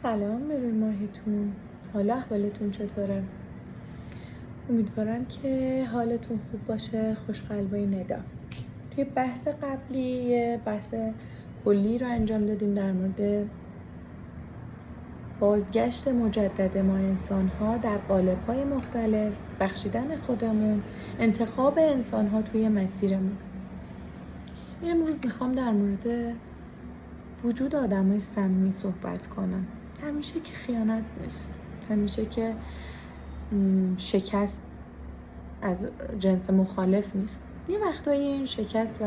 سلام به روی ماهتون. حالا احوالتون چطوره؟ امیدوارم که حالتون خوب باشه. خوشقلبای ندا. توی بحث قبلی بحث کلی رو انجام دادیم در مورد بازگشت مجدد ما انسان‌ها در قالب‌های مختلف، بخشیدن خودمون، انتخاب انسان‌ها توی مسیرمون. امروز میخوام در مورد وجود آدمای سمی صحبت کنم. همیشه که خیانت نیست، همیشه که شکست از جنس مخالف نیست. یه وقتایی این شکست و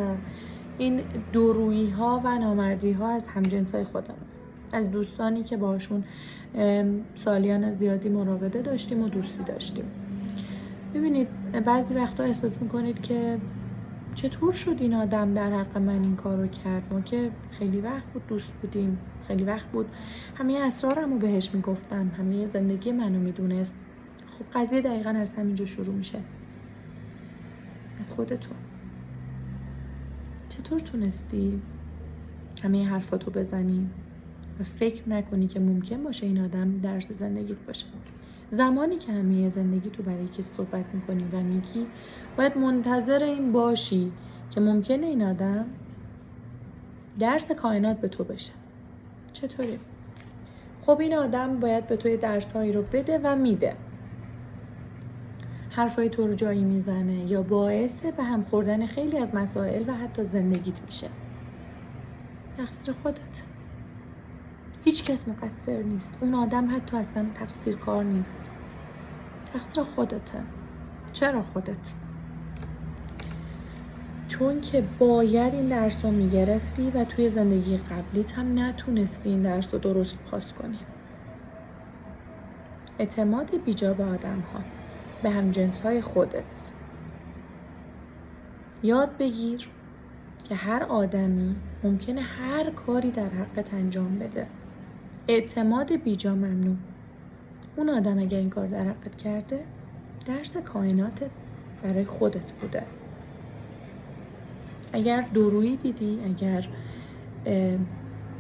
این دورویی ها و نامردی ها از همجنسای خودمون، از دوستانی که باشون سالیان زیادی مراوده داشتیم و دوستی داشتیم. ببینید بعضی وقتا احساس میکنید که چطور شد این آدم در حق من این کار رو کرد؟ ما که خیلی وقت بود دوست بودیم، خیلی وقت بود همه اسرارمو بهش میگفتم، همه زندگی منو میدونست. خب قضیه دقیقا از همینجا شروع میشه، از خودتون. چطور تونستی همه حرفاتو بزنی و فکر نکنی که ممکن باشه این آدم درس زندگیت باشه؟ زمانی که همه زندگی تو برای که صحبت میکنی و میگی باید منتظر این باشی که ممکنه این آدم درس کائنات به تو بشه. چطوری؟ خب این آدم باید به توی درسایی رو بده و میده، حرفای تو رو جایی میزنه یا باعث به هم خوردن خیلی از مسائل و حتی زندگیت میشه. تقصیر خودت. هیچ کس مقصر نیست. اون آدم حتی اصلا تقصیر کار نیست. تقصیر خودته. چرا خودت؟ چون که باید این درس رو میگرفتی و توی زندگی قبلیت هم نتونستی این درس رو درست پاس کنی. اعتماد بیجا به آدم ها، به همجنس‌های خودت. یاد بگیر که هر آدمی ممکنه هر کاری در حقت انجام بده. اعتماد بیجا ممنوع. اون آدم اگر این کار در حقت کرده، درس کائناتت برای خودت بوده. اگر دورویی دیدی، اگر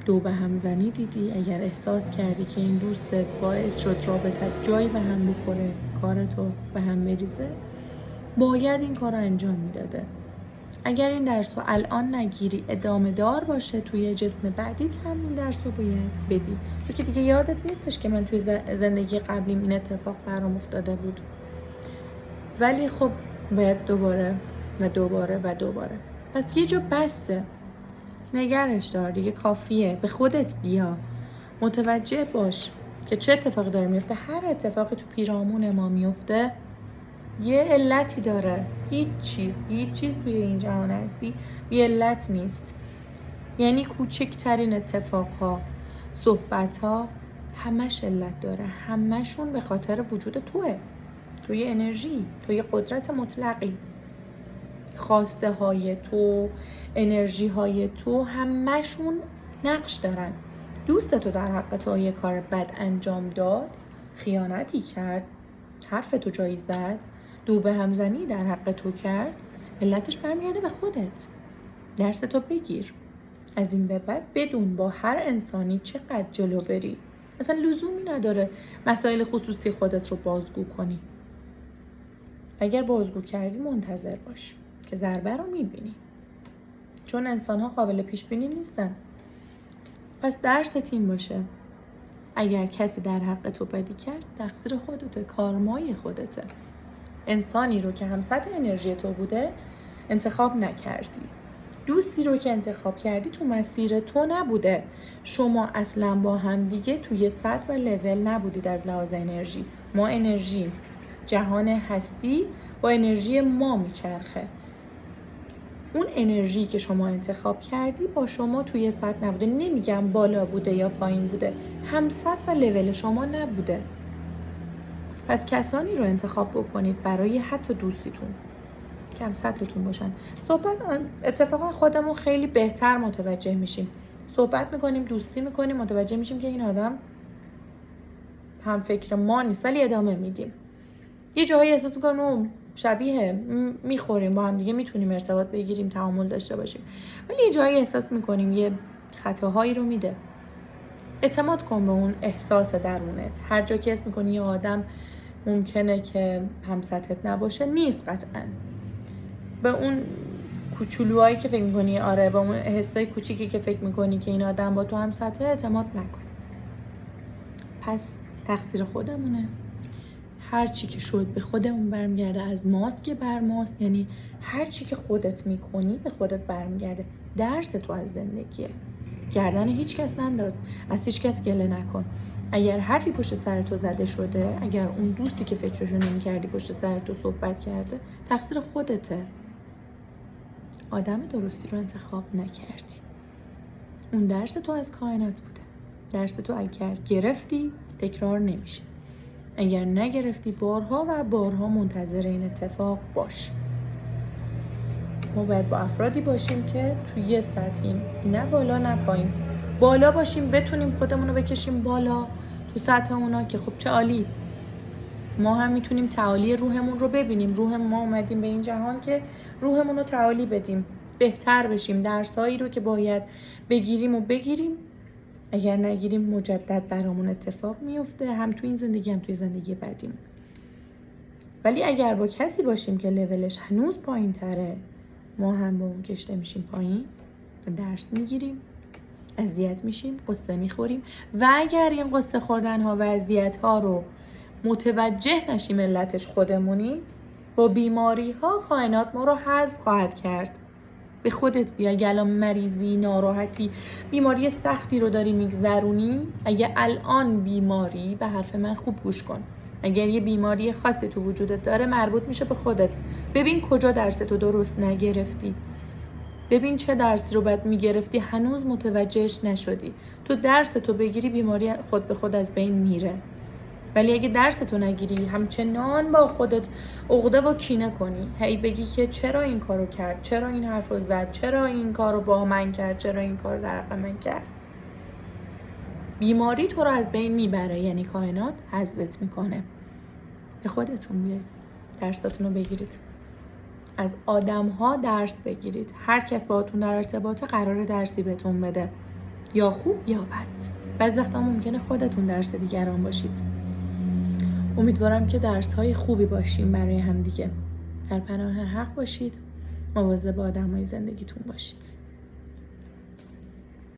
دو به هم زنی دیدی، اگر احساس کردی که این دوستت باعث شد رابطت جایی به هم بخوره، کارتو به هم بریزه، باید این کار رو انجام میداده. اگر این درس رو الان نگیری، ادامه دار باشه توی جسم بعدیت هم این درس رو باید بدی. که دیگه یادت نیستش که من توی زندگی قبلیم این اتفاق برام افتاده بود، ولی خب باید دوباره و دوباره و دوباره. پس یه جا بسه، نگرش دار دیگه، کافیه. به خودت بیا، متوجه باش که چه اتفاقی داره میفته. هر اتفاقی تو پیرامون ما میفته یه علتی داره. هیچ چیز توی این جهان هستی بی علت نیست. یعنی کوچکترین اتفاقها، صحبتها، همش علت داره. همشون به خاطر وجود توه. توی انرژی، توی قدرت مطلقی، خواسته های تو، انرژی های تو، همشون نقش دارن. دوست تو در حق تو یه کار بد انجام داد، خیانتی کرد، حرف تو جایی زد، دو به همزنی در حق تو کرد، علتش برمیگرده به خودت. درس تو بگیر. از این به بعد بدون با هر انسانی چقدر جلو بری. اصلا لزومی نداره مسائل خصوصی خودت رو بازگو کنی. اگر بازگو کردی منتظر باش که ضربه رو میبینی، چون انسان ها قابل پیش بینی نیستن. پس درست این باشه، اگر کسی در حق تو بدی کرد، تقصیر خودته، کارمای خودته. انسانی رو که هم سطح انرژی تو بوده انتخاب نکردی. دوستی رو که انتخاب کردی تو مسیر تو نبوده. شما اصلا با هم دیگه توی سطح و لول نبودید از لحاظ انرژی. ما انرژی، جهان هستی با انرژی ما میچرخه. اون انرژی که شما انتخاب کردی با شما توی سطح نبوده. نمیگم بالا بوده یا پایین بوده، هم سطح و لول شما نبوده. پس کسانی رو انتخاب بکنید برای حتی دوستیتون که هم سطحتون باشن. اتفاقا خودمون خیلی بهتر متوجه میشیم. صحبت میکنیم، دوستی میکنیم، متوجه میشیم که این آدم هم فکر ما نیست، ولی ادامه میدیم. یه جایی احساس میکنیم شبیه، میخوریم با هم دیگه، میتونیم ارتباط بگیریم، تعامل داشته باشیم، ولی یه جایی احساس میکنیم یه خطاهایی رو میده. اعتماد کن به اون احساس درونت. هر جا که حس میکنی یه آدم ممکنه که هم سطحت نباشه، نیست قطعا. به اون کوچولوهایی که فکر میکنی آره، به اون حسای کوچیکی که فکر میکنی که این آدم با تو هم سطحه، اعتماد نکن. پس تقصیر خودمونه. هر چی که شد به خودمون برمیگرده، از ماست که بر ماست. یعنی هر چی که خودت میکنی به خودت برمیگرده. درس تو از زندگیه. گردن هیچ کس ننداز، از هیچ کس گله نکن. اگر حرفی پشت سر تو زده شده، اگر اون دوستی که فکرشو نمی‌کردی پشت سر تو صحبت کرده، تقصیر خودته. آدم درستی رو انتخاب نکردی. اون درس تو از کائنات بوده. درس تو اگر گرفتی تکرار نمیشه. اگر نگرفتی بارها و بارها منتظر این اتفاق باش. ما باید با افرادی باشیم که توی یه سطحیم، نه بالا نه پایین. بالا باشیم، بتونیم خودمون رو بکشیم بالا تو سطح اونا، که خب چه عالی. ما هم میتونیم تعالی روحمون رو ببینیم. روح ما اومدیم به این جهان که روحمون رو تعالی بدیم، بهتر بشیم. درسایی رو که باید بگیریم و بگیریم، اگر نگیریم مجدد برامون اتفاق میفته، هم تو این زندگی هم توی زندگی بعدیم. ولی اگر با کسی باشیم که لولش هنوز پایین تره، ما هم با اون کشته میشیم پایین، درس میگیریم، اذیت میشیم، قصه میخوریم. و اگر این قصه خوردن ها و اذیت ها رو متوجه نشیم علتش خودمونیم، با بیماری ها کائنات ما رو حذف خواهد کرد. به خودت بیا. اگه الان مریضی، ناراحتی، بیماری سختی رو داری میگذرونی، اگه الان بیماری، به حرف من خوب گوش کن، اگر یه بیماری خاصی تو وجودت داره، مربوط میشه به خودت. ببین کجا درستو درست نگرفتی. ببین چه درسی رو باید میگرفتی هنوز متوجهش نشدی. تو درستو بگیری، بیماری خود به خود از بین میره. ولی اگه درستو نگیری، همچنان با خودت عقده و کینه کنی، هی بگی که چرا این کارو کرد، چرا این حرفو زد، چرا این کارو با من کرد، چرا این کارو در حق من کرد، بیماری تو رو از بین میبره. یعنی کائنات حذفت میکنه. به خودتون بیاید، درستاتون رو بگیرید، از آدم ها درس بگیرید. هر کس باهاتون در ارتباطه قراره درسی بهتون بده، یا خوب یا بد. بعضی وقتا ممکنه خودتون درس دیگران باشید. امیدوارم که درس های خوبی باشیم برای همدیگه. در پناه حق باشید. مواظب آدمای زندگیتون باشید.